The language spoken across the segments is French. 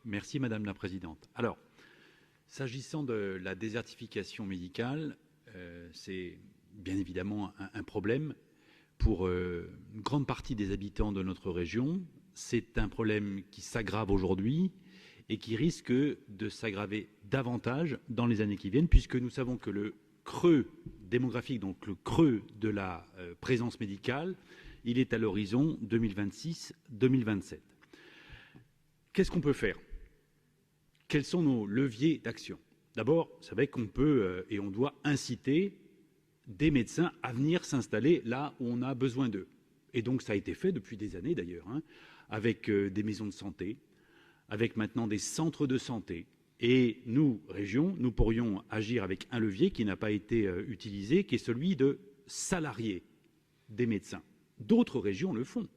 Merci Madame la Présidente. Alors, s'agissant de la désertification médicale, c'est bien évidemment un problème pour une grande partie des habitants de notre région. C'est un problème qui s'aggrave aujourd'hui et qui risque de s'aggraver davantage dans les années qui viennent, puisque nous savons que le creux démographique, donc le creux de la présence médicale, il est à l'horizon 2026-2027. Qu'est-ce qu'on peut faire? Quels sont nos leviers d'action? D'abord, vous savez qu'on peut et on doit inciter des médecins à venir s'installer là où on a besoin d'eux. Et donc ça a été fait depuis des années d'ailleurs, avec des maisons de santé, avec maintenant des centres de santé. Et nous, région, nous pourrions agir avec un levier qui n'a pas été utilisé, qui est celui de salarier des médecins. D'autres régions le font.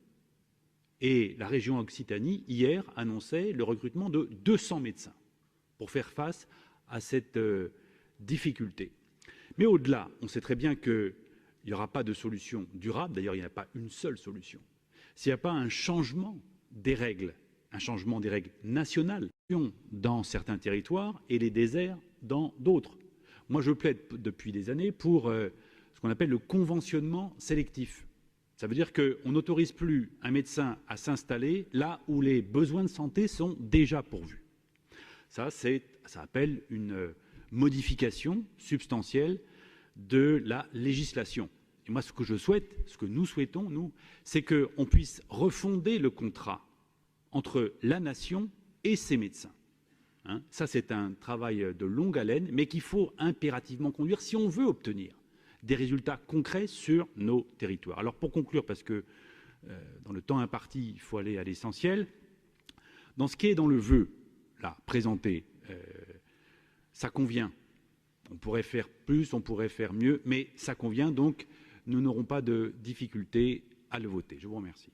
Et la région Occitanie, hier, annonçait le recrutement de 200 médecins pour faire face à cette difficulté. Mais au-delà, on sait très bien qu'il n'y aura pas de solution durable. D'ailleurs, il n'y a pas une seule solution. S'il n'y a pas un changement des règles nationales dans certains territoires et les déserts dans d'autres. Moi, je plaide depuis des années pour ce qu'on appelle le conventionnement sélectif. Ça veut dire qu'on n'autorise plus un médecin à s'installer là où les besoins de santé sont déjà pourvus. Ça appelle une modification substantielle de la législation. Et moi, ce que je souhaite, ce que nous souhaitons, nous, c'est qu'on puisse refonder le contrat entre la nation et ses médecins. Ça, c'est un travail de longue haleine, mais qu'il faut impérativement conduire si on veut obtenir des résultats concrets sur nos territoires. Alors, pour conclure, parce que dans le temps imparti, il faut aller à l'essentiel, dans ce qui est dans le vœu, là, présenté, ça convient. On pourrait faire plus, on pourrait faire mieux, mais ça convient, donc nous n'aurons pas de difficulté à le voter. Je vous remercie.